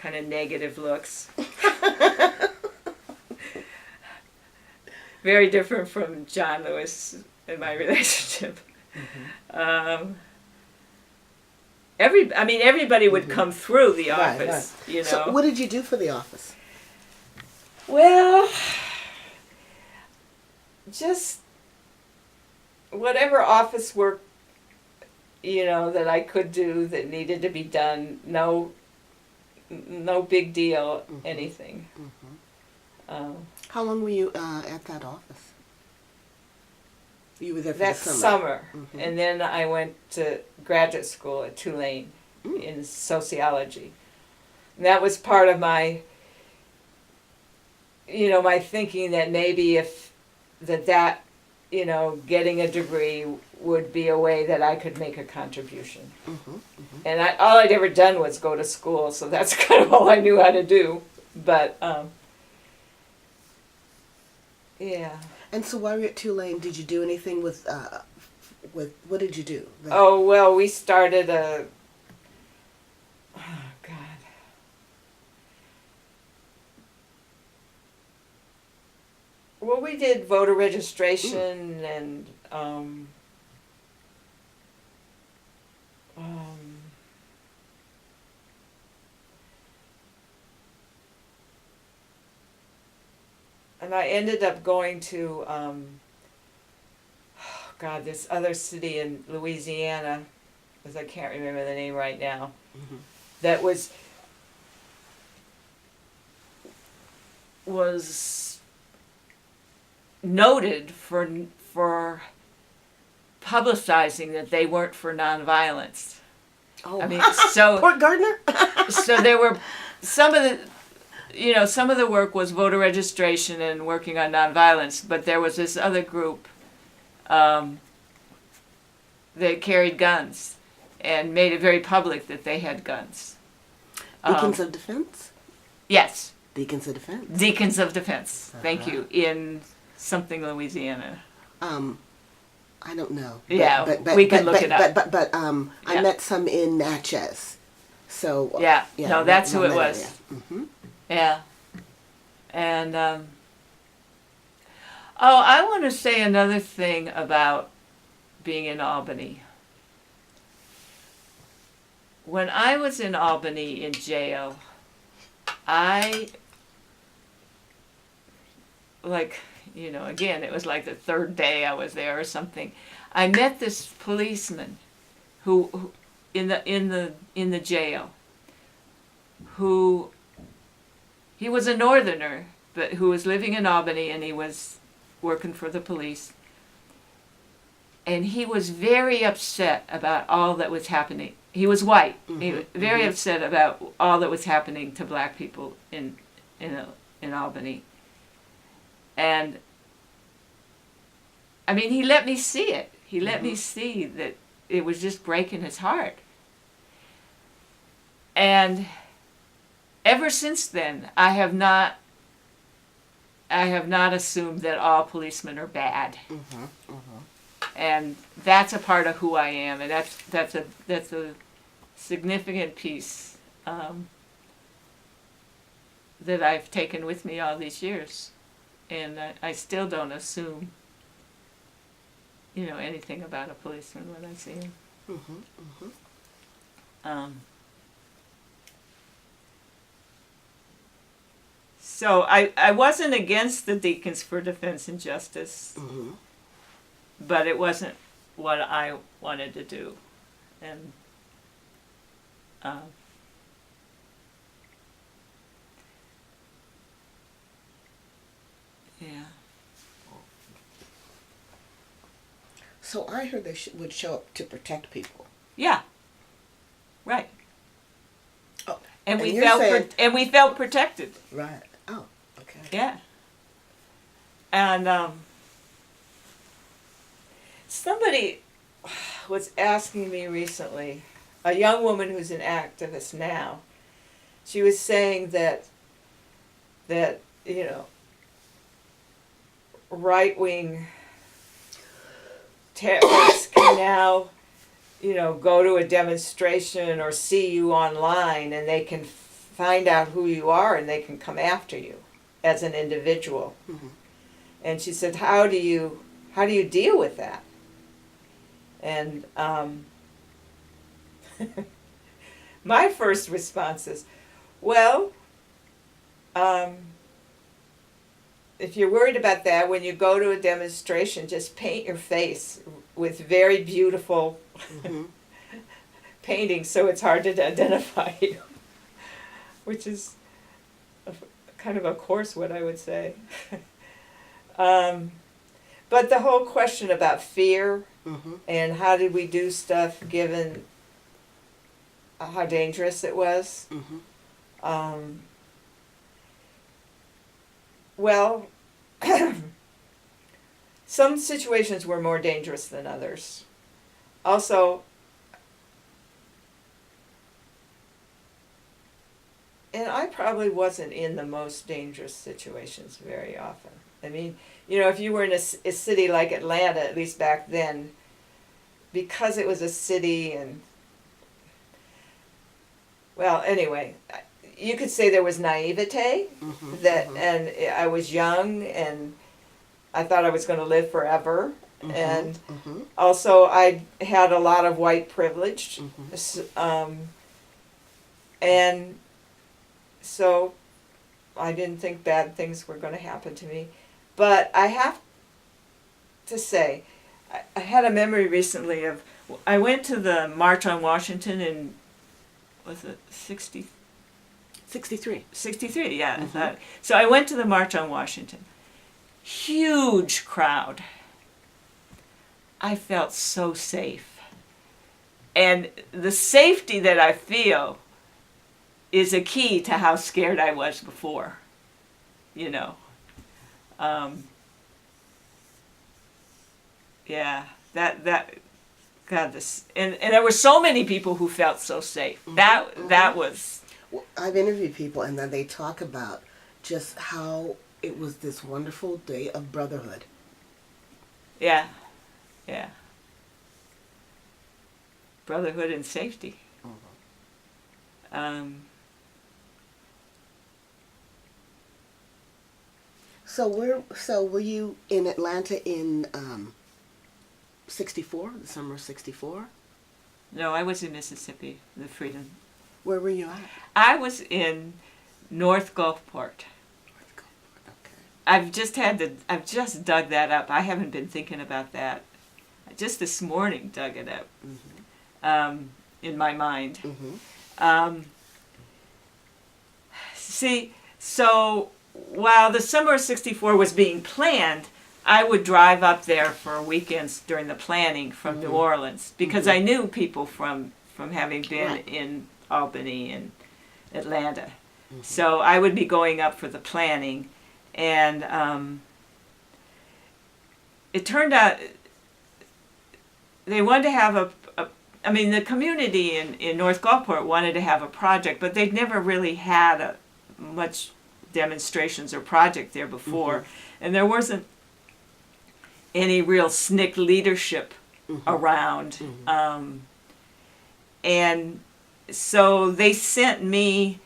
kind of negative looks. Very different from John Lewis in my relationship. Mm-hmm. Everybody would come through the office, right. you know. So what did you do for the office? Well, just whatever office work, you know, that I could do that needed to be done. No big deal, anything. Mm-hmm. How long were you at that office? You were there for that the summer. summer. Mm-hmm. And then I went to graduate school at Tulane in sociology. And that was part of my, you know, my thinking that maybe if that, you know, getting a degree would be a way that I could make a contribution. Mm-hmm, mm-hmm. And all I'd ever done was go to school, so that's kind of all I knew how to do. But, yeah. And so while you were at Tulane, did you do anything with what did you do? Oh, well, we started well, we did voter registration and and I ended up going to this other city in Louisiana, because I can't remember the name right now, that was noted for publicizing that they weren't for nonviolence. Oh, I mean, so Port Gardner. So there were some of the work was voter registration and working on nonviolence, but there was this other group that carried guns and made it very public that they had guns. Deacons of Defense? Yes. Deacons of Defense. Deacons of Defense. Thank you. In something, Louisiana. I don't know. We can look it up. But I met some in Natchez. So yeah. No, that's who it was. Mm-hmm. Yeah. And I want to say another thing about being in Albany. When I was in Albany in jail, again, it was like the third day I was there or something. I met this policeman who in the jail, who he was a northerner, but who was living in Albany, and he was working for the police. And he was very upset about all that was happening. He was white. Mm-hmm. He was very upset about all that was happening to black people in Albany. And I mean, he let me see it. He let me see that it was just breaking his heart. And ever since then, I have not assumed that all policemen are bad. And that's a part of who I am, and that's a significant piece that I've taken with me all these years, and I still don't assume, anything about a policeman when I see him. So I wasn't against the Deacons for Defense and Justice. But it wasn't what I wanted to do, and yeah. So I heard they would show up to protect people. Yeah. Right. Oh, and we felt protected. Right. Oh, okay. Yeah. And somebody was asking me recently, a young woman who's an activist now, she was saying that right-wing terrorists can now, go to a demonstration or see you online, and they can find out who you are and they can come after you as an individual. Mhm. And she said, how do you deal with that? And my first response is, well, if you're worried about that, when you go to a demonstration, just paint your face with very beautiful Mhm. paintings so it's hard to identify you, which is kind of a coarse what I would say. But the whole question about fear Mhm. and how did we do stuff given how dangerous it was. Mhm. Well, some situations were more dangerous than others. Also, and I probably wasn't in the most dangerous situations very often. I mean, if you were in a city like Atlanta, at least back then, because it was a city and, well, anyway, you could say there was naivete Mhm. that, Mhm. and I was young and I thought I was going to live forever. Mhm. And Mhm. also I had a lot of white privilege. Mhm. And so I didn't think bad things were going to happen to me. But I have to say, I had a memory recently of, I went to the March on Washington in, was it 63. 63, yeah. Mhm. So I went to the March on Washington. Huge crowd. I felt so safe. And the safety that I feel is a key to how scared I was before, you know. Yeah, that God, this, and there were so many people who felt so safe. Mhm. That Mhm. was, Well, I've interviewed people, and then they talk about just how it was this wonderful day of brotherhood. yeah, yeah, brotherhood and safety. Um, So were you in Atlanta in '64, the summer of '64? no, I was in Mississippi, the Freedom. Where were you at? I was in North Gulfport. Okay. I've just dug that up. I haven't been thinking about that. Just this morning dug it up in my mind. Mhm. Um, see, so while the summer of '64 was being planned, I would drive up there for weekends during the planning from New Orleans because I knew people from having been Right. in Albany and Atlanta. So I would be going up for the planning, and it turned out they wanted to have the community in North Gulfport wanted to have a project, but they'd never really had much demonstrations or project there before, and there wasn't any real SNCC leadership around. And so they sent me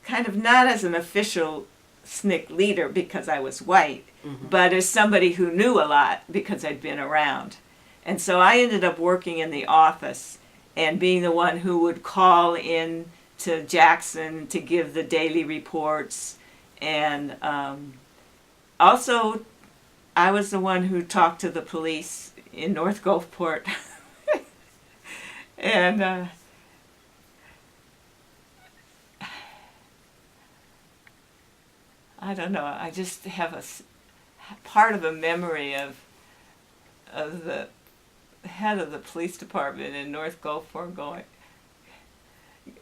kind of not as an official SNCC leader because I was white, but as somebody who knew a lot because I'd been around. And so I ended up working in the office and being the one who would call in to Jackson to give the daily reports. And also, I was the one who talked to the police in North Gulfport. And I don't know, I just have part of a memory of the head of the police department in North Gulfport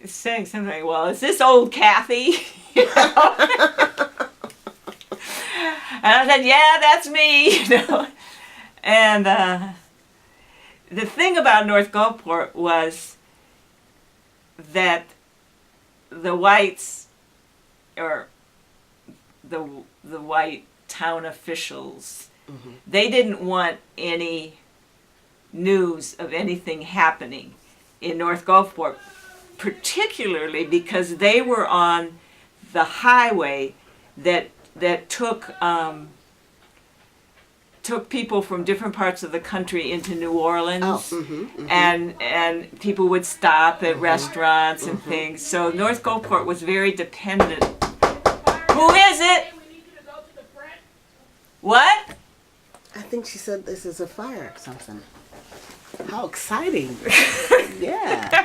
saying something like, well, is this old Cathy? You know? And I said, yeah, that's me. And the thing about North Gulfport was that the whites, or the white town officials, they didn't want any news of anything happening in North Gulfport particularly because they were on the highway that took people from different parts of the country into New Orleans. Oh, mm-hmm. And people would stop at restaurants and things. So North Gulfport was very dependent. Who is it? What? I think she said this is a fire or something. How exciting. Yeah.